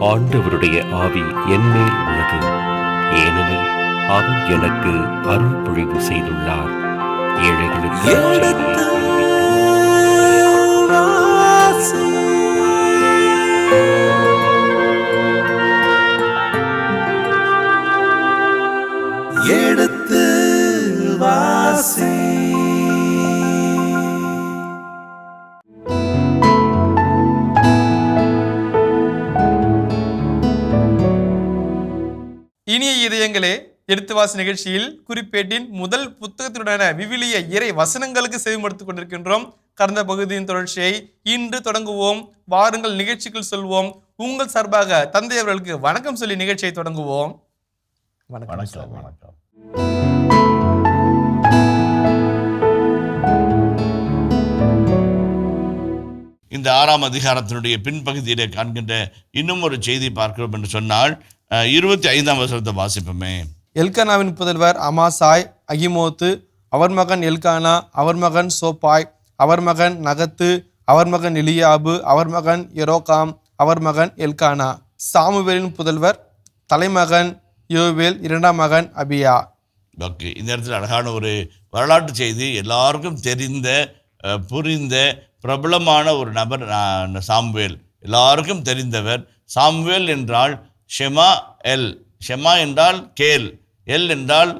ஆண்டவருடைய ஆவி என்மேல் உள்ளது, ஏனெனில் அவர் எனக்கு அருள் பொழிவு செய்துள்ளார். ஏழைகளுக்கு எடுத்து வாசி. இனிய இதயங்களே, எடுத்து வாசி நிகழ்ச்சியில் குறிப்பேட்டின் முதல் புத்தகத்தினுடான விவிலிய இறை வசனங்களுக்கு செவிமடுத்துக் கொண்டிருக்கின்றோம். கடந்த பகுதியின் தொடர்ச்சியை இன்று தொடங்குவோம். வாருங்கள் நிகழ்ச்சிக்குள் சொல்வோம். உங்கள் சார்பாக தந்தை அவர்களுக்கு வணக்கம் சொல்லி நிகழ்ச்சியை தொடங்குவோம். வணக்கம். வணக்கம். இந்த 6ஆம் அதிகாரத்தினுடைய பின்பகுதியிலே காண்கின்ற இன்னும் ஒரு செய்தி பார்க்கிறோம் என்று சொன்னால் 25ஆம் வசனத்தை வாசிப்போமே. எல்கானாவின் புதல்வர் அமாசாய், அகிமோத்து, அவர் மகன் எல்கானா, அவர் மகன் சோப்பாய், அவர் மகன் நகத்து, அவர் மகன் எலியாபு, அவர் மகன் எரோகாம், அவர் மகன் எல்கானா. சாமுவேலின் புதல்வர் தலைமகன் யோவேல், இரண்டாம் மகன் அபியா. ஓகே, இந்த இடத்துல அழகான ஒரு வரலாற்று செய்தி. எல்லாருக்கும் தெரிந்த புரிந்த பிரபலமான ஒரு நபர் சாமுவேல். எல்லாருக்கும் தெரிந்தவர். சாமுவேல் என்றால் ஷெமா எல். ஷெமா என்றால் கேள், எல் என்றால்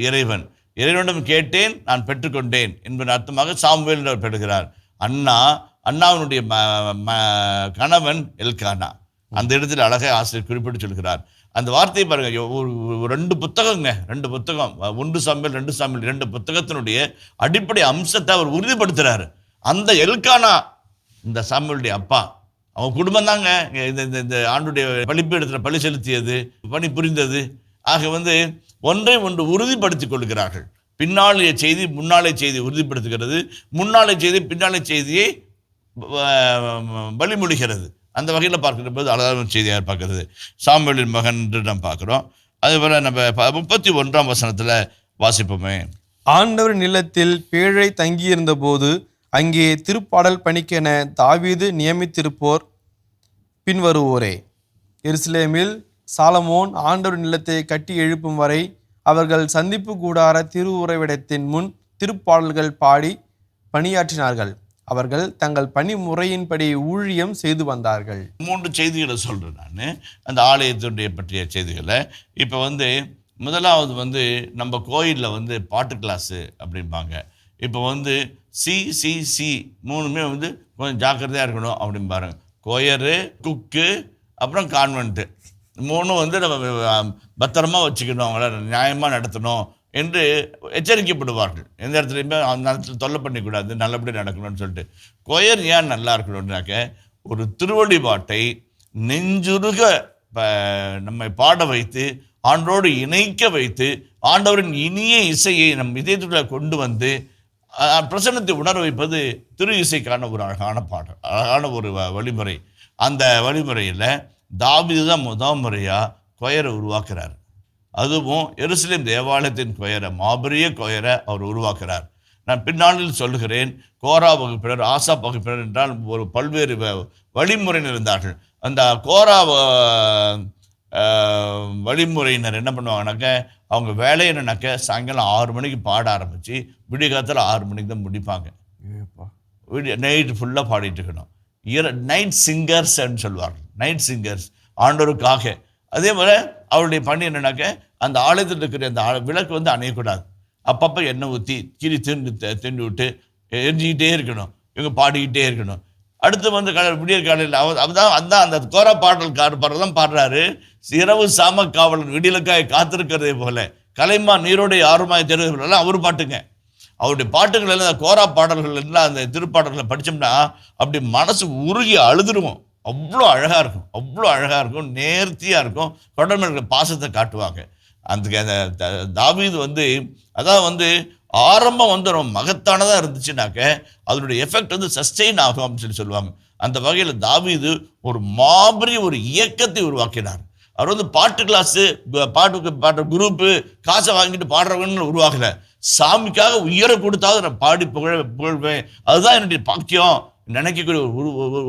இறைவன். இறைவனிடம் கேட்டேன் நான் பெற்றுக்கொண்டேன் என்பது அர்த்தமாக சாமுவேல் என்று பெறுகிறார். அண்ணாவினுடைய கணவன் எல்கானா. அந்த இடத்தில் அழகாக ஆசிரியர் குறிப்பிட்டு சொல்கிறார். அந்த வார்த்தையை பாருங்க, ஒரு 2 புத்தகங்க, 2 புத்தகம், 1 சாமுவேல் 2 சாமுவேல் 2 புத்தகத்தினுடைய அடிப்படை அம்சத்தை அவர் உறுதிப்படுத்துகிறார். அந்த எல்கானா இந்த சாமுவேலுடைய அப்பா, அவங்க குடும்பம் தாங்க இந்த ஆண்டுடைய பலிப்பீடத்தில் பலி செலுத்தியது, பணி புரிந்தது. ஆக ஒன்றை ஒன்று உறுதிப்படுத்திக் கொள்கிறார்கள். பின்னாளைய செய்தி முன்னாளைய செய்தி உறுதிப்படுத்துகிறது, முன்னாளைய செய்தி பின்னாளைய செய்தியை வழிமொழிகிறது. அந்த வகையில் பார்க்கிற போது அழகான செய்தியாக பார்க்கிறது. சாமுவேலின் மகன் என்று நாம் பார்க்குறோம். அதேபோல் நம்ம 31ஆம் வசனத்தில் வாசிப்போமே. ஆண்டவர் நிலத்தில் பேழை தங்கியிருந்த போது அங்கே திருப்பாடல் பணிக்கென தாவீது நியமித்திருப்போர் பின்வருவோரே. எருசலேமில் சாலமோன் ஆண்டவர் நிலத்தை கட்டி எழுப்பும் வரை அவர்கள் சந்திப்பு கூடார திருவுறைவிடத்தின் முன் திருப்பாடல்கள் பாடி பணியாற்றினார்கள். அவர்கள் தங்கள் பணி முறையின்படி ஊழியம் செய்து வந்தார்கள். 3 செய்திகளை சொல்கிறேன் நான், அந்த ஆலயத்துடைய பற்றிய செய்திகளை. இப்போ முதலாவது நம்ம கோயிலில் பாட்டு கிளாஸு அப்படிம்பாங்க. இப்போ சி 3மே கொஞ்சம் ஜாக்கிரதையாக இருக்கணும் அப்படிம்பாரு. கொயரு, குக்கு, அப்புறம் கான்வென்ட்டு 3 நம்ம பத்திரமா வச்சுக்கணும், அவங்கள நியாயமாக நடத்தணும் என்று எச்சரிக்கப்படுவார்கள். எந்த இடத்துலையுமே அந்த இடத்துல தொல்லை பண்ணிக்கூடாது, நல்லபடியாக நடக்கணும்னு சொல்லிட்டு. கொயர் ஏன் நல்லா இருக்கணும்னாக்க, ஒரு திருவழிபாட்டை நெஞ்சுருக நம்மை பாட வைத்து ஆண்டோடு இணைக்க வைத்து ஆண்டவரின் இனிய இசையை நம் இதயத்துக்குள்ள கொண்டு பிரசன்னத்தை உணர வைப்பது திரு இசைக்கான ஒரு அழகான பாடல், அழகான ஒரு வழிமுறை. அந்த வழிமுறையில் தாவீது தான் முதல் முறையாக கொயரை உருவாக்குறார். அதுவும் எருசலேம் தேவாலயத்தின் கொயரை, மாபெரிய கொயரை அவர் உருவாக்குறார். நான் பின்னாளில் சொல்லுகிறேன், கோரா வகுப்பினர், ஆசா வகுப்பினர் என்றால் ஒரு பல்வேறு வழிமுறையினர் இருந்தார்கள். அந்த கோரா வழிமுறையினர் என்ன பண்ணுவாங்கனாக்க, அவங்க வேலை என்னன்னாக்க சாயங்காலம் 6 மணிக்கு பாட ஆரம்பித்து விடிய காலத்தில் 6 மணிக்கு தான் முடிப்பாங்க. நைட்டு ஃபுல்லாக பாடிட்டு இருக்கணும். நைட் சிங்கர்ஸ் அப்படின்னு சொல்லுவார்கள், நைட் சிங்கர்ஸ் ஆண்டோருக்காக. அதே போல் அவருடைய பணி என்னன்னாக்க, அந்த ஆலயத்தில் இருக்கிற அந்த விளக்கு அணையக்கூடாது. அப்பப்போ எண்ணெய் ஊற்றி கீழே திண்டு விட்டு எரிஞ்சிக்கிட்டே இருக்கணும், இவங்க பாடிக்கிட்டே இருக்கணும். அடுத்து விடியற் காலையில் அதான் அந்த கோரா பாடல்காரர் பாடுறாரு. இரவு சாம காவலன் விடியலுக்காய் காத்திருக்கிறதே போல கலைமா நீரோடைய ஆர்வமாய் தெரிவிக்கலாம் அவர் பாட்டுங்க. அவருடைய பாட்டுகள் எல்லாம், அந்த கோரா பாடல்கள் எல்லாம், அந்த திருப்பாடல்களை படித்தோம்னா அப்படி மனசு உருகி அழுதுருவோம். அவ்வளோ அழகாக இருக்கும், அவ்வளோ அழகாக இருக்கும், நேர்த்தியாக இருக்கும். தொடர்ந்து பாசத்தை காட்டுவாங்க. அந்த தாவீது அதான் ஆரம்பம் ரொம்ப மகத்தானதாக இருந்துச்சுனாக்க அதனுடைய எஃபெக்ட் சஸ்டெயின் ஆகும் அப்படின்னு சொல்லுவாங்க. அந்த வகையில் தாவீது ஒரு மாபெரிய ஒரு இயக்கத்தை உருவாக்கினார். அவர் பாட்டு கிளாஸு, பாட்டு குரூப்பு, காசை வாங்கிட்டு பாடுறவங்கன்னு உருவாகலை. சாமிக்காக உயர கொடுத்தாவது நான் பாடி புகழ்வேன், அதுதான் என்னுடைய பாக்கியம் நினைக்கக்கூடிய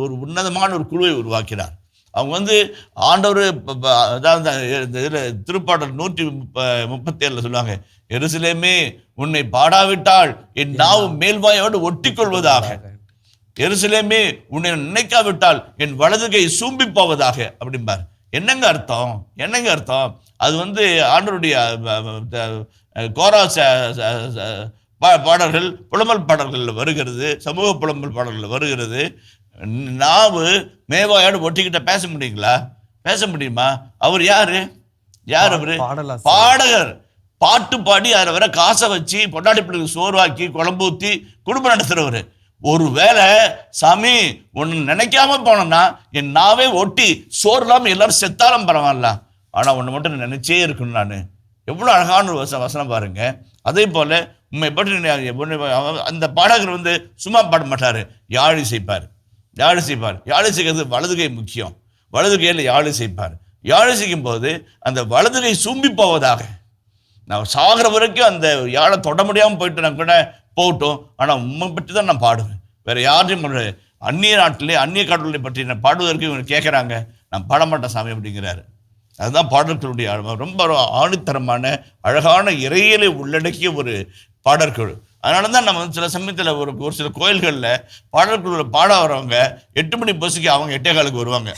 ஒரு உன்னதமான ஒரு குழுவை உருவாக்கினார். அவங்க வந்து ஆண்டவர் அதாவது இந்த இதில் திருப்பாடல் 137 சொல்லுவாங்க, எருசலேமே உன்னை பாடாவிட்டால் என் நாவு மேல்வாயோடு ஒட்டி கொள்வதாக, எருசலேமே உன்னை நினைக்காவிட்டால் என் வலதுகை சூம்பி போவதாக அப்படிம்பார். என்னங்க அர்த்தம்? அது வந்து ஆண்டவருடைய கோரா பாடல்கள், புலம்பல் பாடல்களில் வருகிறது, சமூக புலம்பல் பாடல்களில் வருகிறது. நாவு மேவாயோடு ஒட்டிக்கிட்ட பேச முடியுமா? அவர் யாரு அவரு? பாடகர். பாட்டு பாடி அதில் வர காசை வச்சு பொண்டாட்டி பிள்ளைக்கு சோர்வாக்கி குழம்பு ஊற்றி குடும்பம் நடத்துறவர். ஒரு வேளை சாமி ஒன்று நினைக்காம போனோம்னா என் நாவே ஒட்டி சோறு இல்லாமல் எல்லாரும் செத்தாலும் பரவாயில்ல, ஆனால் ஒன்று மட்டும் நினைச்சே இருக்கணும் நான். எவ்வளோ அழகான ஒரு வசனம் பாருங்க. அதே போல உண்மை பற்றி அந்த பாடகர் வந்து சும்மா பாட மாட்டார், யாழ் இசைப்பார். யாழ் இசைக்கிறது வலதுகை முக்கியம். வலதுகையில் யாழ் இசைப்பார். யாழ் இசைக்கும் போது அந்த வலதுகை சூம்பி போவதாக. நான் சாகிற வரைக்கும் அந்த யாழை தொட முடியாமல் போயிட்டு நான் கூட போகட்டும், ஆனால் உண்மை பற்றி தான் நான் பாடுவேன். வேற யாரையும் அந்நிய நாட்டிலே அந்நிய கடவுளை பற்றி நான் பாடுவதற்கு இவங்க கேட்குறாங்க, நான் பாட மாட்டேன் சாமி அப்படிங்கிறாரு. அதுதான் பாடல்களுடைய ரொம்ப ஆணித்தரமான அழகான இறையிலை உள்ளடக்கிய ஒரு பாடற்குழு. அதனால தான் நம்ம சில சமயத்தில் ஒரு சில கோயில்களில் பாடற்குழுவில் பாட வரவங்க 8 மணி பஸ்ஸுக்கு அவங்க 8:15 வருவாங்க.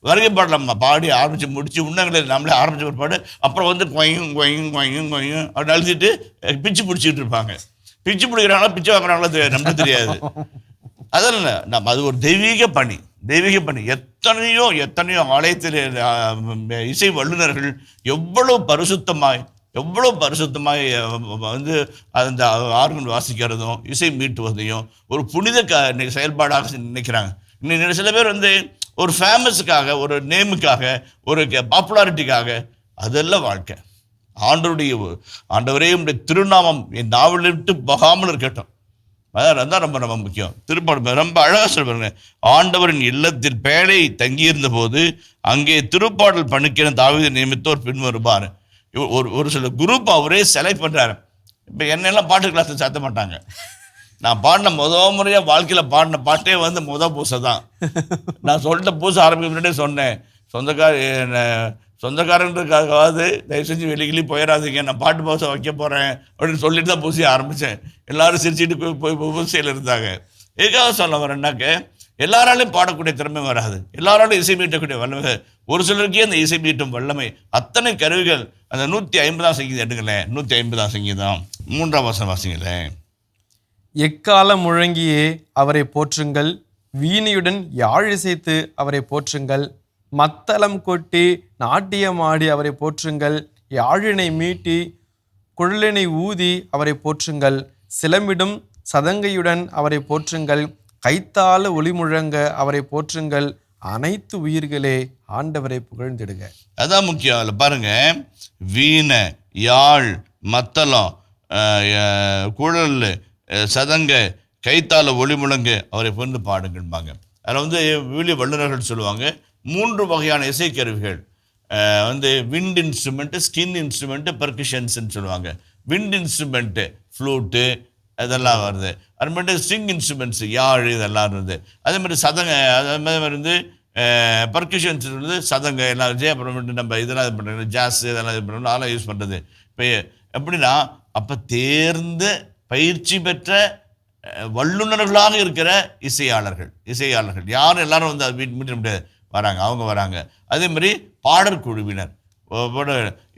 வருகை பாடல் நம்ம பாடி ஆரம்பித்து முடிச்சு உன்னங்களை நம்மளே ஆரம்பித்த ஒரு பாடு, அப்புறம் வந்து கொய்யும் அப்படின்னு அழுத்திட்டு பிச்சு பிடிச்சிட்டு இருப்பாங்க. பிச்சு பிடிக்கிறாங்களா பிச்சு வாங்குறாங்களா நமக்கு தெரியாது. அதனால நம்ம அது ஒரு தெய்வீக பணி. எத்தனையோ ஆலயத்தில் இசை வல்லுநர்கள் எவ்வளவு பரிசுத்தமாய் வந்து அந்த ஆர்கன் வாசிக்கிறதும் இசை மீட்டுவதையும் ஒரு புனித செயல்பாடாக நினைக்கிறாங்க. இன்னைக்கு சில பேர் வந்து ஒரு ஃபேமஸுக்காக, ஒரு நேமுக்காக, ஒரு பாப்புலாரிட்டிக்காக, அதெல்லாம் வாழ்க்கை. ஆண்டவரே உடைய திருநாமம் என் நாவல் விட்டு போகாமல் இருக்கட்டும். அதான் ரொம்ப முக்கியம். திருப்பாடல் ரொம்ப அழகாக சொல்வாங்க, ஆண்டவரின் இல்லத்தில் பேழை தங்கியிருந்த போது அங்கே திருப்பாடல் பணிக்கிற தாவீதை நியமித்தோர் பின் வருவார். ஒரு சில குரூப் அவரே செலக்ட் பண்ணுறாரு. இப்போ என்னெல்லாம் பாட்டு கிளாஸில் சேர்த்த மாட்டாங்க. நான் பாடின முறையாக வாழ்க்கையில் பாடின பாட்டே வந்து பூசை தான். நான் சொல்லிட்ட பூசை ஆரம்பிக்க முன்னாடியே சொன்னேன், சொந்தக்காரங்களுக்காகவாது தயவு செஞ்சு வெளிக்கிளி போயிடாதீங்க, நான் பாட்டு பூசை வைக்க போகிறேன் அப்படின்னு சொல்லிட்டு தான் பூசையை ஆரம்பித்தேன். எல்லாரும் சிரிச்சுட்டு போய் பூசையில் இருந்தாங்க. எதுக்காக சொல்ல வரேன்னாக்க, எல்லாராலையும் பாடக்கூடிய திறமை வராது, எல்லாராலும் இசை மீட்டக்கூடிய வல்லமை. ஒரு சிலருக்கே அந்த இசை மீட்டும் வல்லமை. அத்தனை கருவிகள். அந்த 150 சங்கீதம் எடுங்களேன். 150 சங்கீதம் 3ஆம் வசனம் வாசிங்களேன். எக்காலம் முழங்கியே அவரை போற்றுங்கள், வீணையுடன் யாழ் இசைத்து அவரை போற்றுங்கள், மத்தளம் கொட்டி நாட்டியமாடி அவரை போற்றுங்கள், யாழினை மீட்டி குழலினை ஊதி அவரை போற்றுங்கள், சிலம்பிடும் சதங்கையுடன் அவரை போற்றுங்கள், கைத்தால ஒளி முழங்க அவரை போற்றுங்கள், அனைத்து உயிர்களே ஆண்டவரை புகழ்ந்திடுங்க. அதான் முக்கியம். அதில் பாருங்க, வீணை, யாழ், மத்தளம், குழல், சதங்க, கைத்தால ஒளி முழங்க அவரை புகழ்ந்து பாடுங்கள்பாங்க. அதில் வந்து விவிலிய வல்லுநர்கள் சொல்லுவாங்க 3 வகையான இசைக்கருவிகள் வந்து விண்ட் இன்ஸ்ட்ருமெண்ட்டு, ஸ்கின் இன்ஸ்ட்ருமெண்ட்டு, பெர்கஷன்ஸ்ன்னு சொல்லுவாங்க. விண்ட் இன்ஸ்ட்ருமெண்ட்டு ஃப்ளூட்டு இதெல்லாம் வருது. அதுமாதிரி ஸ்ட்ரிங் இன்ஸ்ட்ருமெண்ட்ஸு யாழ் இதெல்லாம் இருந்தது. அதேமாதிரி சதங்க, அதே மாதிரி வந்து பர்கஷன்ஸ் வந்து சதங்க எல்லாம் வச்சு, அப்புறமேட்டு நம்ம இதெல்லாம் இது பண்ணுறது, ஜாஸ் இதெல்லாம் இது பண்ணுறது, அதெல்லாம் யூஸ் பண்ணுறது. இப்போ எப்படின்னா, அப்போ தேர்ந்த பயிற்சி பெற்ற வல்லுநர்களாக இருக்கிற இசையாளர்கள் யாரும் எல்லாரும் வந்து அதை மீட்ட முடியாது, அவங்க வராங்க. அதே மாதிரி பாடற்குழுவினர்.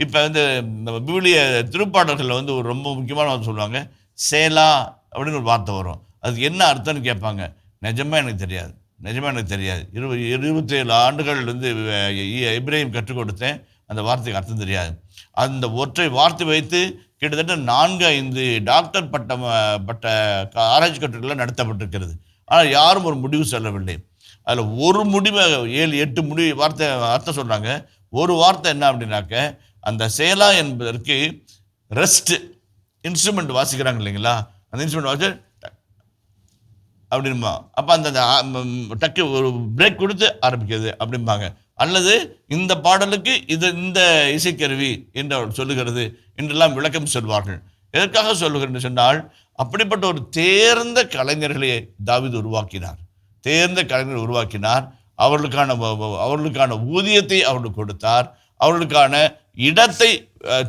இப்போ வந்து நம்ம விவிலிய திருப்பாடல்களில் வந்து ஒரு ரொம்ப முக்கியமான சொல்லுவாங்க, சேலா அப்படின்னு ஒரு வார்த்தை வரும். அதுக்கு என்ன அர்த்தம்னு கேட்பாங்க. நிஜமாக எனக்கு தெரியாது. 27 ஆண்டுகள் வந்து இப்ராஹிம் கற்றுக் கொடுத்தேன், அந்த வார்த்தைக்கு அர்த்தம் தெரியாது. அந்த ஒற்றை வார்த்தை வைத்து கிட்டத்தட்ட 4-5 டாக்டர் பட்ட ஆராய்ச்சி கட்டுரைகள் நடத்தப்பட்டிருக்கிறது. ஆனால் யாரும் ஒரு முடிவு சொல்லவில்லை. அதில் ஒரு முடிவை 7-8 வார்த்தை அர்த்தம் சொல்கிறாங்க. ஒரு வார்த்தை என்ன அப்படின்னாக்க, அந்த சேலா என்பதற்கு ரெஸ்ட் இன்ஸ்ட்ருமெண்ட் வாசிக்கிறாங்க இல்லைங்களா, அந்த இன்ஸ்ட்ருமெண்ட் வாசி அப்படின்பா. அப்போ அந்த டக்கு ஒரு பிரேக் கொடுத்து ஆரம்பிக்கிறது அப்படிம்பாங்க. அல்லது இந்த பாடலுக்கு இந்த இசைக்கருவி என்று அவர் சொல்லுகிறது என்றெல்லாம் விளக்கம் சொல்வார்கள். எதற்காக சொல்லுகிறேன் சொன்னால், அப்படிப்பட்ட ஒரு தேர்ந்த கலைஞர்களை தாவீது உருவாக்கினார். அவர்களுக்கான ஊதியத்தை அவர்களுக்கு கொடுத்தார். அவர்களுக்கான இடத்தை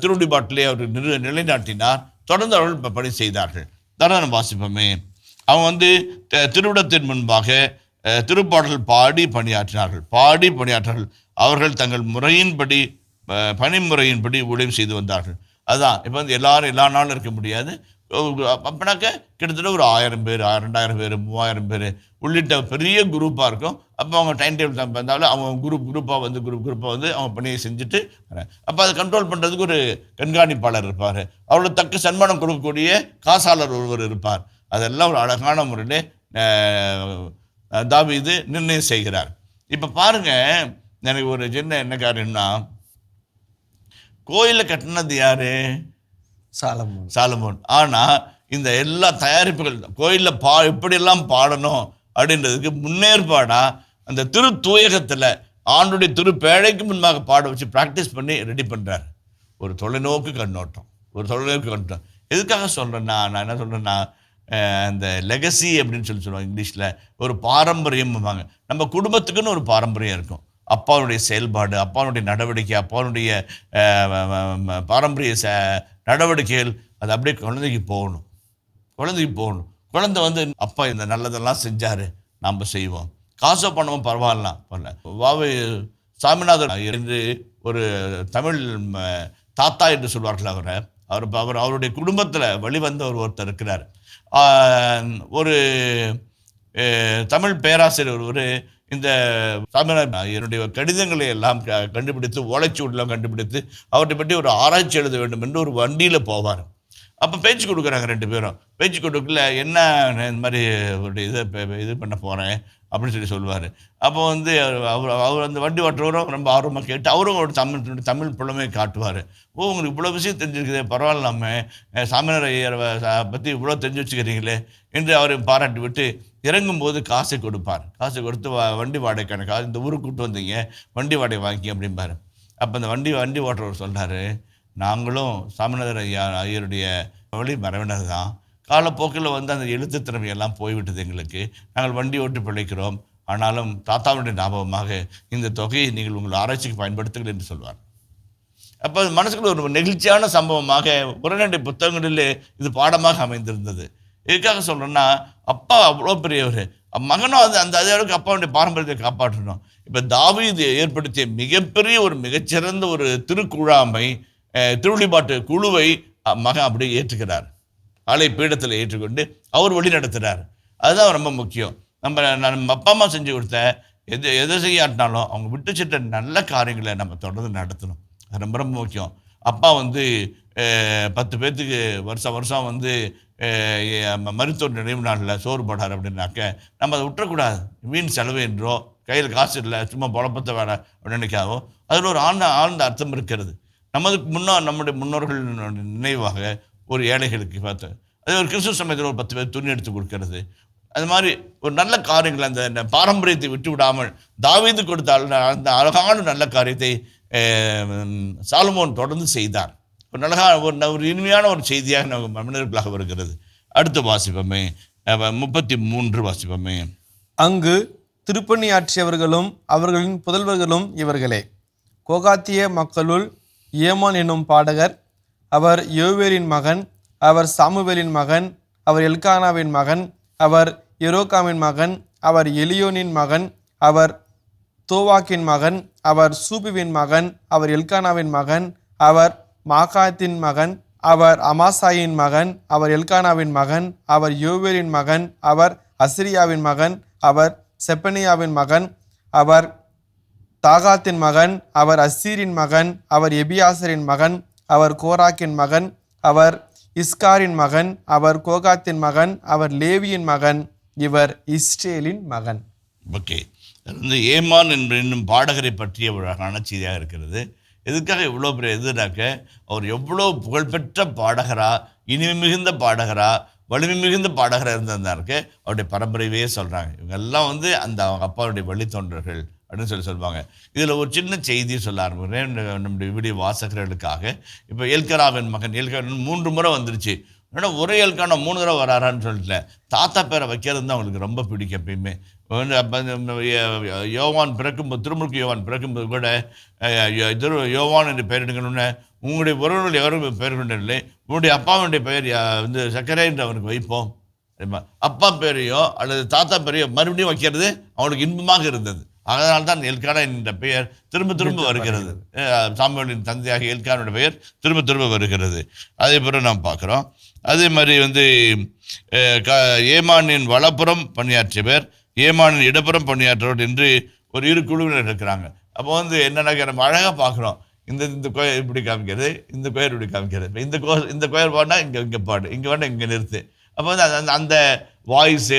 திருவடிபாட்டிலே அவர் நிலைநாட்டினார். தொடர்ந்து அவர்கள் பணி செய்தார்கள். தாராள வாசிப்போமே. அவன் வந்து திருவிடத்தின் முன்பாக திருப்பாடல் பாடி பணியாற்றினார்கள். அவர்கள் தங்கள் முறையின்படி பணிமுறையின்படி ஊழியம் செய்து வந்தார்கள். அதுதான் இப்போ வந்து எல்லாரும் எல்லா நாளும் இருக்க முடியாது. அப்படின்னாக்க கிட்டத்தட்ட ஒரு 1000 பேர், 2000 பேர், 3000 பேர் உள்ளிட்ட பெரிய குரூப்பாக இருக்கும். அப்போ அவங்க டைம் டேபிள் வந்தாலும் அவங்க குரூப்பாக வந்து அவங்க பணியை செஞ்சுட்டு அப்போ அதை கண்ட்ரோல் பண்ணுறதுக்கு ஒரு கண்காணிப்பாளர் இருப்பார். அவர்களுக்கு தக்க சன்மானம் கொடுக்கக்கூடிய காசாளர் ஒருவர் இருப்பார். அதெல்லாம் ஒரு அழகான முறையில் தாவீது நிர்ணயம் செய்கிறார். இப்போ பாருங்க, எனக்கு ஒரு என்ன காரியம்னா, கோயிலை கட்டினது யாரு? சாலமோன். ஆனால் இந்த எல்லா தயாரிப்புகள் கோயிலில் எப்படியெல்லாம் பாடணும் அப்படின்றதுக்கு முன்னேற்பாடாக அந்த திரு தூயகத்தில் ஆண்டுடைய திரு பேழைக்கு முன்பாக பாட வச்சு ப்ராக்டிஸ் பண்ணி ரெடி பண்ணுறார். ஒரு தொலைநோக்கு கண்ணோட்டம். எதுக்காக சொல்கிறேன்னா, நான் என்ன சொல்கிறேன்னா, அந்த லெகசி அப்படின்னு சொல்லுவாங்க இங்கிலீஷில். ஒரு பாரம்பரியம். நம்ம குடும்பத்துக்குன்னு ஒரு பாரம்பரியம் இருக்கும். அப்பாவுடைய செயல்பாடு, அப்பாவுடைய நடவடிக்கை, அப்பாவுடைய பாரம்பரிய நடவடிக்கைகள் அது அப்படியே குழந்தைக்கு போகணும். குழந்தை வந்து அப்பா இந்த நல்லதெல்லாம் செஞ்சார், நாம் செய்வோம். காசோ பணமோ பரவாயில்ல. சாமிநாதன் என்று ஒரு தமிழ் தாத்தா என்று சொல்வார்கள். அவருடைய குடும்பத்தில் வெளிவந்த ஒருத்தர் இருக்கிறார். ஒரு தமிழ் பேராசிரியர் ஒருவர் இந்த என்னுடைய கடிதங்களை எல்லாம் கண்டுபிடித்து, ஓலைச்சுவடிலாம் கண்டுபிடித்து அவற்றை பற்றி ஒரு ஆராய்ச்சி எழுத வேண்டும் என்று ஒரு வண்டியில் போவார். அப்போ பேச்சு கொடுக்குறாங்க 2 பேரும். பேச்சு கொடுக்கல, என்ன இந்த மாதிரி ஒரு இது பண்ண போகிறேன் அப்படின்னு சொல்லுவார். அப்போ வந்து அவர் அந்த வண்டி ஓட்டுறவரும் ரொம்ப ஆர்வமாக கேட்டு அவரும் ஒரு தமிழ் புலமையை காட்டுவார். உங்களுக்கு இவ்வளோ விஷயம் தெரிஞ்சிருக்குது, பரவாயில்லாமல் சாமியார் ஐயரை பற்றி இவ்வளோ தெரிஞ்சு வச்சுக்கிறீங்களே என்று அவரை பாராட்டி விட்டு இறங்கும்போது காசை கொடுத்து வண்டி வாடகைக்கான காசு, இந்த ஊருக்கு கூப்பிட்டு வந்தீங்க, வண்டி வாடகை வாங்கி அப்படிம்பாரு. அப்போ அந்த வண்டி ஓட்டுறவர் சொல்கிறாரு, நாங்களும் சாமிநாதர் ஐயருடைய வழி மரபினர் தான். காலப்போக்கில் வந்து அந்த எழுத்து திறமையெல்லாம் போய்விட்டது எங்களுக்கு. நாங்கள் வண்டி ஓட்டி பிழைக்கிறோம். ஆனாலும் தாத்தாவுடைய ஞாபகமாக இந்த தொகையை நீங்கள் உங்கள் ஆராய்ச்சிக்கு பயன்படுத்துங்கள் என்று சொல்வார். அப்போ மனசுக்குள்ள ஒரு நெகிழ்ச்சியான சம்பவமாக உரைநடை புத்தகங்களிலே இது பாடமாக அமைந்திருந்தது. எதுக்காக சொல்கிறேன்னா, அப்பா அவ்வளோ பெரியவர், மகனும் அந்த அளவுக்கு அப்பாவுடைய பாரம்பரியத்தை காப்பாற்றணும். இப்போ தாவீது ஏற்படுத்திய மிகச்சிறந்த ஒரு திருக்குழாமை, திருவழிபாட்டு குழுவை மகன் அப்படியே ஏற்றுக்கிறார். ஆலை பீடத்தில் ஏற்றுக்கொண்டு அவர் வழி நடத்துகிறார். அதுதான் ரொம்ப முக்கியம். நம்ம அப்பா அம்மா செஞ்சு கொடுத்த எதை செய்யாட்டினாலும் அவங்க விட்டு சென்ற நல்ல காரியங்களை நம்ம தொடர்ந்து நடத்தணும். அது ரொம்ப ரொம்ப முக்கியம். அப்பா வந்து 10 பேர்த்துக்கு வருஷம் வந்து மருத்துவ நினைவு நாளில் சோறு போடார் அப்படின்னாக்க நம்ம அதை விட்டுறக்கூடாது. வீண் செலவு என்றோ, கையில் காசு இல்லை, சும்மா பொழப்பத்தை வேற நினைக்காதோ, அதில் ஒரு ஆழ்ந்த அர்த்தம் இருக்கிறது. நம்முடைய முன்னோர்கள் நினைவாக ஒரு ஏழைகளுக்கு பார்த்து, அதே ஒரு கிறிஸ்துவ சமயத்தில் ஒரு 10 பேர் துணி எடுத்து கொடுக்கறது, அது மாதிரி ஒரு நல்ல காரியங்கள் அந்த பாரம்பரியத்தை விட்டு விடாமல் தாவீது கொடுத்த அந்த அழகான நல்ல காரியத்தை சாலமோன் தொடர்ந்து செய்தார். ஒரு அழகான ஒரு இனிமையான ஒரு செய்தியாக நம்ம மனிதர்களாக வருகிறது. அடுத்து வாசிப்போமே, 33 வாசிப்போமே. அங்கு திருப்பணியாற்றியவர்களும் அவர்களின் புதல்வர்களும் இவர்களே: கோகாத்திய மக்களுள் ஏமான் என்னும் பாடகர், அவர் யோவேலின் மகன், அவர் சாமுவேலின் மகன், அவர் எல்கானாவின் மகன், அவர் எரோகாமின் மகன், அவர் எலியோனின் மகன், அவர் தோவாக்கின் மகன், அவர் சூபிவின் மகன், அவர் எல்கானாவின் மகன், அவர் மாகாத்தின் மகன், அவர் அமாசாயின் மகன், அவர் எல்கானாவின் மகன், அவர் யோவேலின் மகன், அவர் அசிரியாவின் மகன், அவர் செப்பனியாவின் மகன், அவர் தாகாத்தின் மகன், அவர் அசீரின் மகன், அவர் எபியாசரின் மகன், அவர் கோராக்கின் மகன், அவர் இஸ்காரின் மகன், அவர் கோகாத்தின் மகன், அவர் லேவியின் மகன், இவர் இஸ்ரேலின் மகன். ஓகே, வந்து ஏமான் என்னும் பாடகரை பற்றிய ஒரு அழகான செய்தியாக இருக்கிறது. எதுக்காக இவ்வளோ பெரிய எதுனாக்க, அவர் எவ்வளோ புகழ்பெற்ற பாடகரா, இனிமை மிகுந்த பாடகரா, வலிமை மிகுந்த பாடகராக இருந்திருந்தாருக்கு. அவருடைய பரம்பரையே சொல்கிறாங்க. இவங்கெல்லாம் வந்து அந்த அவங்க அப்பாவுடைய வழித்தோன்றர்கள் அப்படின்னு சொல்லுவாங்க. இதில் ஒரு சின்ன செய்தியை சொல்ல ஆரம்பிக்கிறேன் நம்முடைய வீடியோ வாசகர்களுக்காக. இப்போ எல்கனாவின் மகன் 3 முறை வந்துருச்சு. ஏன்னா ஒரே எல்கானா 3 தடவை வராரான்னு சொல்லிட்டல. தாத்தா பேரை வைக்கிறது தான் அவங்களுக்கு ரொம்ப பிடிக்கும் எப்பயுமே. அப்போ யோவான் பிறக்கும்போது, திருமுழுக்கு யோவான் பிறக்கும்போது கூட யோவான் என்று பெயரிடுங்கன்னு, உங்களுடைய உறவுகள் எவரும் பெயர் கொண்டதில்லை, உங்களுடைய அப்பாவுடைய பெயர் சக்கரை என்று அவனுக்கு வைப்போம். அப்பா பேரையோ அல்லது தாத்தா பேரையோ மறுபடியும் வைக்கிறது அவனுக்கு இன்பமாக இருந்தது. அதனால்தான் எல்கானா என்ற பெயர் திரும்ப திரும்ப வருகிறது. சாமுவேலின் தந்தையாக எல்கானுடைய பெயர் திரும்ப திரும்ப வருகிறது. அதே பிறகு நாம் பார்க்குறோம். அதே மாதிரி ஏமானின் வலப்புறம் பணியாற்றியவர், ஏமானின் இடப்புறம் பணியாற்றவர் என்று ஒரு 2 குழுவினர் இருக்கிறாங்க. அப்போ என்னென்ன நம்ம அழகாக பார்க்குறோம். இந்த கோயில் இப்படி காமிக்கிறது, இந்த கோயில் இப்படி காமிக்கிறது. இந்த கோயில் பாடினா இங்கே பாடு, இங்கே பாடினா இங்கே நிறுத்து. அப்போ அந்த வாய்ஸு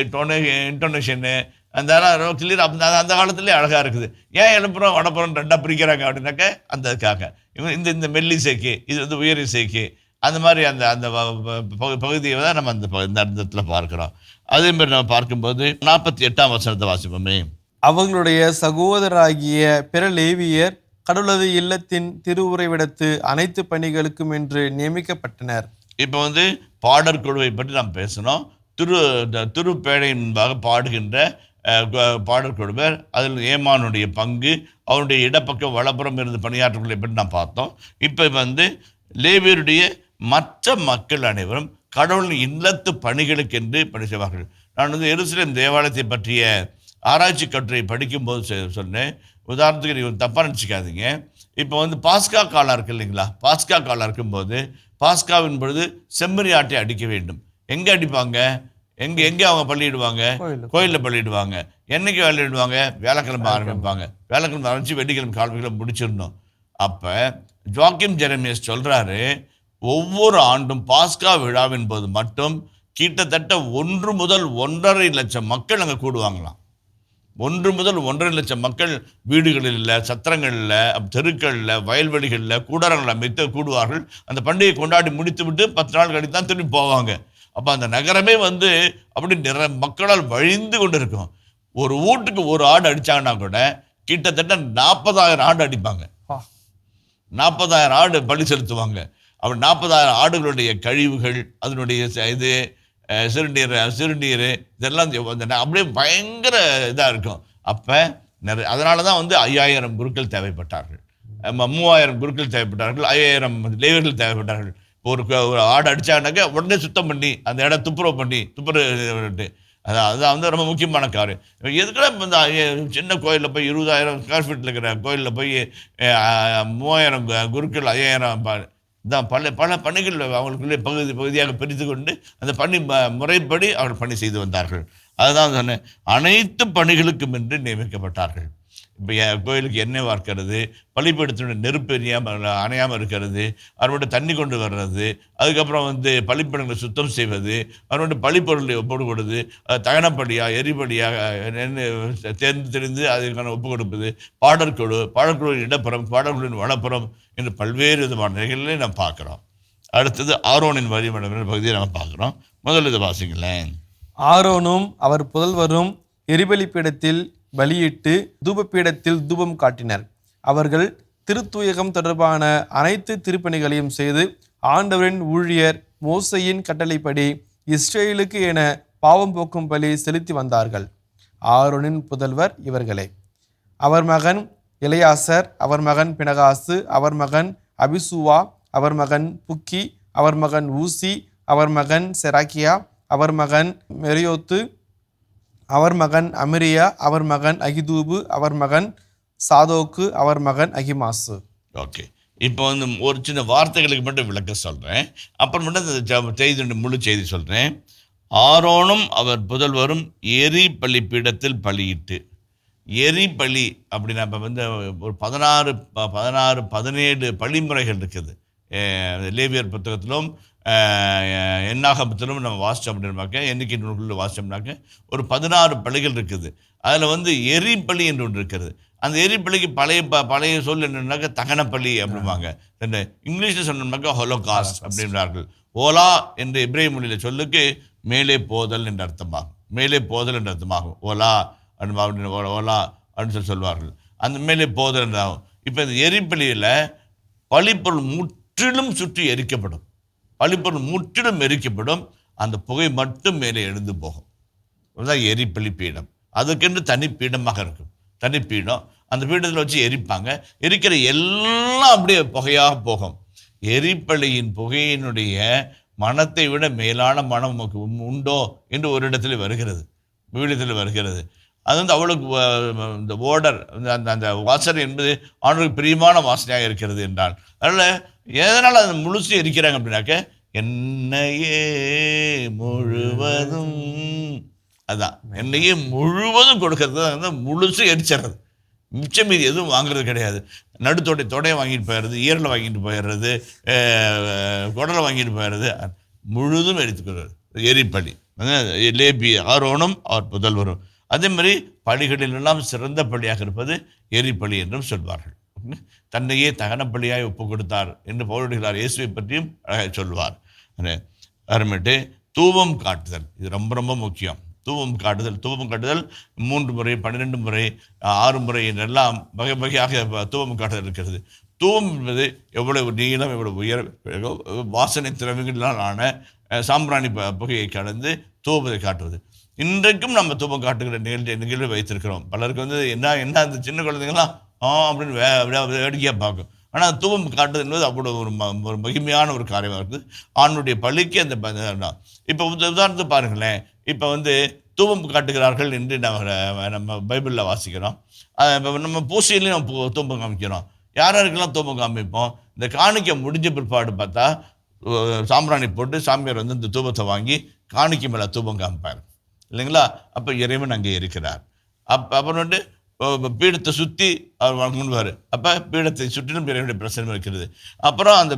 இன்டோனேஷனு அந்த கிளியர் அந்த காலத்துலேயே அழகாக இருக்குது. ஏன் இடப்புறம் வடப்புறம் 2ஆக பிரிக்கிறாங்க அப்படின்னாக்க அதுக்காக இந்த மெல்லிசைக்கு இது உயர் இசைக்கு அந்த மாதிரி அந்த பகுதியை தான் நம்ம இந்த இடத்துல பார்க்குறோம். அதே மாதிரி நம்ம பார்க்கும்போது 48ஆம் வசனத்தை வாசிப்போமே. அவர்களுடைய சகோதரராகிய பிற லேவியர் கடவுளது இல்லத்தின் திருவுறைவிடத்து அனைத்து பணிகளுக்கும் என்று நியமிக்கப்பட்டனர். இப்போ பாடற் குழுவை பற்றி நாம் பேசணும். திருப்பேழை முன்பாக பாடுகின்ற பாடற்குழுவர், அதில் ஏமானுடைய பங்கு, அவருடைய இடப்பக்கம் வலப்புறம் இருந்து பணியாற்றங்களை பற்றி நாம் பார்த்தோம். இப்போ லேவியருடைய மற்ற மக்கள் அனைவரும் கடவுளின் இல்லத்து பணிகளுக்கென்று பணி செய்வார்கள். நான் எருசலேம் தேவாலயத்தை பற்றிய ஆராய்ச்சி கட்டுரை படிக்கும்போது சொன்னேன். உதாரணத்துக்கு நீங்கள் தப்பாக நினச்சிக்காதீங்க. இப்போ பாஸ்கா காலம் இருக்கு இல்லைங்களா? பாஸ்கா காலம் இருக்கும்போது பாஸ்காவின் பொழுது செம்மறி ஆட்டை அடிக்க வேண்டும். எங்கே அடிப்பாங்க? எங்கே அவங்க பள்ளியிடுவாங்க? கோயிலில் பள்ளியிடுவாங்க. என்னைக்கு பள்ளியிடுவாங்க? வியாழக்கிழமை ஆரம்பிப்பாங்க. வியாழக்கிழமை ஆரம்பித்து வெள்ளிக்கிழமை காலமைகளை முடிச்சிடணும். அப்போ ஜோக்கிம் ஜெரமியஸ் சொல்கிறாரு, ஒவ்வொரு ஆண்டும் பாஸ்கா விழாவின் போது மட்டும் கிட்டத்தட்ட 1 முதல் 1.5 லட்சம் மக்கள் அங்கே கூடுவாங்களாம். 1 முதல் 1.5 லட்சம் மக்கள் வீடுகளில், சத்திரங்களில், தெருக்களில், வயல்வெளிகளில், கூடாரங்கள் அமைத்து கூடுவார்கள். அந்த பண்டிகை கொண்டாடி முடித்து விட்டு 10 நாள் கழித்து தான் திரும்பி போவாங்க. அப்போ அந்த நகரமே அப்படி மக்களால் வழிந்து கொண்டு இருக்கும். ஒரு வீட்டுக்கு ஒரு ஆடு அடித்தாங்கன்னா கூட கிட்டத்தட்ட 40,000 ஆடு அடிப்பாங்க. 40,000 ஆடு பலி செலுத்துவாங்க. அப்படி 40,000 ஆடுகளுடைய கழிவுகள், அதனுடைய சிறுநீர் இதெல்லாம் அப்படியே பயங்கர இதாக இருக்கும். அப்போ அதனால தான் 5,000 குருக்கள் தேவைப்பட்டார்கள், 3,000 குருக்கள் தேவைப்பட்டார்கள், 5,000 லேவியர்கள் தேவைப்பட்டார்கள். ஒரு ஆடு அடித்தாங்கனாக்க உடனே சுத்தம் பண்ணி அந்த இடம் துப்புரவு அதுதான் ரொம்ப முக்கியமான காரியம். எதுக்குன்னா இந்த சின்ன கோயிலில் போய் 20,000 ஸ்கொயர் ஃபீட்டில் இருக்கிற கோயிலில் போய் 3,000 குருக்கள், 5,000 தான் பல பணிகள் அவங்களுக்குள்ளே பகுதியாக பிரித்து கொண்டு அந்த பணி முறைப்படி அவர்கள் பணி செய்து வந்தார்கள். அதுதான் சொன்னேன், அனைத்து பணிகளுக்கும் என்று நியமிக்கப்பட்டார்கள். இப்போ கோயிலுக்கு எண்ணெய் வார்க்கிறது, பலிப்பீடத்தினுடைய நெருப்பு அணையாமல் இருக்கிறது, அவரோட தண்ணி கொண்டு வர்றது, அதுக்கப்புறம் பலிப்பீடங்களை சுத்தம் செய்வது, அவரோட பலிப்பொருளை ஒப்பு கொடுப்பது, தகனப்படியாக எரிபடியாக தெரிந்து அதுக்கான ஒப்பு கொடுப்பது, பாடற்குழுவின் இடப்புறம், பாடற்குழுவின் வலப்புறம் என்று பல்வேறு விதமான நிலைகளிலே நாம் பார்க்குறோம். அடுத்தது ஆரோனின் வழிமண்டல பகுதியை நம்ம பார்க்குறோம். முதல்ல இதை வாசிங்களேன். ஆரோனும் அவர் புதல்வரும் எரிபலி பீடத்தில் பலியிட்டு தூபபீடத்தில் தூபம் காட்டினர். அவர்கள் திருத்தூயகம் தொடர்பான அனைத்து திருப்பணிகளையும் செய்து ஆண்டவரின் ஊழியர் மோசையின் கட்டளைப்படி இஸ்ரேலுக்கு என பாவம் போக்கும் பலி செலுத்தி வந்தார்கள். ஆரோனின் புதல்வர் இவர்களே: அவர் மகன் எலையாசர், அவர் மகன் பினகாசு, அவர் மகன் அபிசுவா, அவர் மகன் புக்கி, அவர் மகன் ஊசி, அவர் மகன் செராக்கியா, அவர் மகன் மெரியோத்து, அவர் மகன் அமிரியா, அவர் மகன் அகிதூபு, அவர் மகன் சாதோக்கு, அவர் மகன் அகிமாசு. ஓகே, இப்போ ஒரு சின்ன வார்த்தைகளுக்கு மட்டும் விளக்க சொல்கிறேன், அப்புறம் மட்டும் செய்தி முழு செய்தி சொல்கிறேன். ஆரோனும் அவர் புதல்வரும் எரி பலிப்பீடத்தில் பலியிட்டு, எரி பலி அப்படின்னா இப்போ ஒரு 17 பழிமுறைகள் இருக்குது. லேவியர் புத்தகத்திலும் எண்ணாகமத்திலும் நம்ம வாசித்தோம் அப்படின்னாக்க, எண்ணிக்கை நூல்களில் வாசித்தோம்னாக்க ஒரு 16 பலிகள் இருக்குது. அதில் எரிபலி என்று ஒன்று இருக்கிறது. அந்த எரிபலிக்கு பழைய சொல் என்னன்னாக்க தகனப்பலி அப்படிம்பாங்க. இங்கிலீஷில் சொன்னோம்னாக்கா ஹோலோகாஸ்ட் அப்படின்றார்கள். ஓலா என்று எபிரேய மொழியில் சொல்லுக்கு மேலே போதல் என்று அர்த்தமாகும். மேலே போதல் என்று அர்த்தமாகும். ஓலா அப்படின்னு ஓலா அப்படின்னு சொல்வார்கள். அந்த மேலே போதல் என்றாகும். இப்போ இந்த எரிபலியில் பலிப்பொருள் முற்றிலும் சுற்றி எரிக்கப்படும். பலிபொருள் முற்றிலும் எரிக்கப்படும், அந்த புகை மட்டும் மேலே எழுந்து போகும். அதுதான் எரிபலி பீடம். அதுக்கென்று தனி பீடமாக இருக்கும், தனி பீடம். அந்த பீடத்தில் வச்சு எரிப்பாங்க. எரிக்கிற எல்லாம் அப்படியே புகையாக போகும். எரிபலியின் புகையினுடைய மனத்தை விட மேலான மனம் நமக்கு உண்டோ என்று ஒரு இடத்துல வருகிறது, வீடத்தில் வருகிறது. அது வந்து அவளுக்கு இந்த ஓடர், அந்த வாசனை என்பது அவனுக்கு பிரியமான வாசனையாக இருக்கிறது என்றால். அதனால் எதனால் அது முழுசு எரிக்கிறாங்க அப்படின்னாக்க, என்னையே முழுவதும், அதுதான் என்னையே முழுவதும் கொடுக்கறது தான் முழுசு எரிச்சிடுறது. மிச்சம் மீதி எதுவும் வாங்குறது கிடையாது. தொடையை வாங்கிட்டு போயிடுறது, ஈரலை வாங்கிட்டு போயிடுறது, குடலை வாங்கிட்டு போயிடுறது, முழுதும் எரித்துக்கிறது. எரிப்பலி லேபி ஆரோனும் அவர் புதல்வரும். அதே மாதிரி பலிகளிலெல்லாம் சிறந்த பலியாக இருப்பது எரிபலி என்றும் சொல்வார்கள். தன்னையே தகனப்பலியாய் ஒப்பு கொடுத்தார் என்று பவுலடிகளார் இயேசுவை பற்றியும் அழகாக சொல்வார். அருமைட்டு தூபம் காட்டுதல், இது ரொம்ப ரொம்ப முக்கியம். தூபம் காட்டுதல் 3 முறை, 12 முறை, 6 முறை என்றெல்லாம் வகை வகையாக தூபம் காட்டுதல் இருக்கிறது. தூபம் என்பது எவ்வளவு நீளம், எவ்வளவு உயர், வாசனை திரவியங்களால் ஆன சாம்பிராணி புகையை கலந்து தூபத்தை காட்டுவது. இன்றைக்கும் நம்ம தூபம் காட்டுகிற நிகழ்வு வைத்திருக்கிறோம். பலருக்கு வந்து என்ன அந்த சின்ன குழந்தைங்களாம் அப்படின்னு வேடிக்கையாக பார்க்கும். ஆனால் தூபம் காட்டுறது என்பது அவ்வளோ ஒரு மகிமையான ஒரு காரியமாக இருக்குது. ஆணுடைய பலிக்கு அந்த இப்போ உதாரணத்துக்கு பாருங்களேன், இப்போ வந்து தூபம் காட்டுகிறார்கள் என்று நம்ம பைபிளில் வாசிக்கிறோம். நம்ம பூசையிலையும் நம்ம தூபம் காமிக்கிறோம். யாருக்கெல்லாம் தூபம் காமிப்போம்? இந்த காணிக்கை முடிஞ்ச பிற்பாடு பார்த்தா சாம்பிராணி போட்டு சாமியார் வந்து இந்த தூபத்தை வாங்கி காணிக்கை மேலே தூபம் காமிப்பார் இல்லைங்களா? அப்போ இறைவன் அங்கே இருக்கிறார். அப்புறம் வந்து பீடத்தை சுற்றி அவர் வாங்குவார். அப்போ பீடத்தை சுற்றிலும் இறைவனுடைய பிரசனம் இருக்கிறது. அப்புறம் அந்த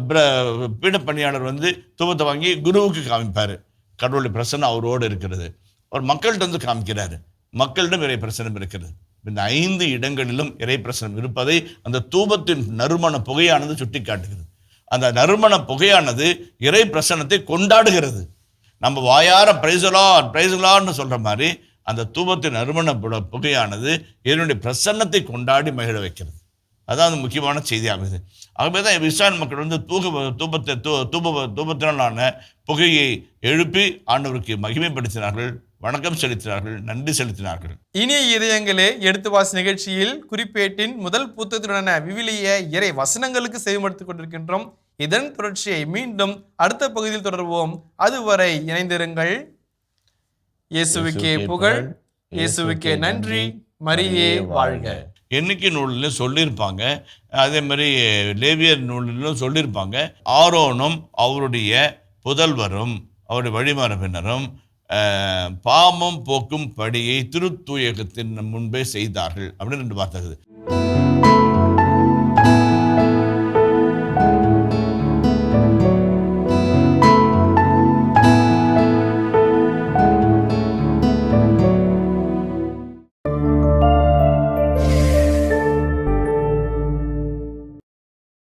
பீட பணியாளர் வந்து தூபத்தை வாங்கி குருவுக்கு காமிப்பார். கடவுளுடைய பிரசனம் அவரோடு இருக்கிறது. அவர் மக்கள்கிட்ட வந்து காமிக்கிறாரு, மக்களிடம் இறை பிரசனம் இருக்கிறது. இந்த 5 இடங்களிலும் இறை பிரசனம் இருப்பதை அந்த தூபத்தின் நறுமண புகையானது சுட்டி காட்டுகிறது. அந்த நறுமண புகையானது இறை பிரசனத்தை கொண்டாடுகிறது. நம்ம வாயார பிரைஸ்லான்னு சொல்ற மாதிரி அந்த தூபத்தின் நறுமண புகையானது இறைவனுடைய பிரசன்னத்தை கொண்டாடி மகிழ வைக்கிறது. அதான் அந்த முக்கியமான செய்தியாகுது. ஆகவே தான் இஸ்ராயல் மக்கள் வந்து தூபத்தினாலான புகையை எழுப்பி ஆண்டவருக்கு மகிமைப்படுத்தினார்கள், வணக்கம் செலுத்தினார்கள், நன்றி செலுத்தினார்கள். இனிய இதயங்களே, எடுத்து வாசி நிகழ்ச்சியில் குறிப்பேட்டின் முதல் புத்தகத்துடனான விவிலிய இறை வசனங்களுக்கு செவிமடுத்துக் கொண்டிருக்கின்றோம். இதன் தொடர்ச்சியை மீண்டும் அடுத்த பகுதியில் தொடர்வோம். அதுவரை இணைந்திருங்கள். இயேசுவுக்கே புகழ், இயேசுவுக்கே நன்றி, மரியே வாழ்க. எண்ணிக்கை நூலிலும் சொல்லியிருப்பாங்க, அதே மாதிரி லேவியர் நூலிலும் சொல்லியிருப்பாங்க. ஆரோனும் அவருடைய புதல்வரும் அவருடைய வழிமரபினரும் பாவம் போக்கும் படியை திருத்தூயகத்தின் முன்பே செய்தார்கள் அப்படின்னு 2 வார்த்தை இருக்குது.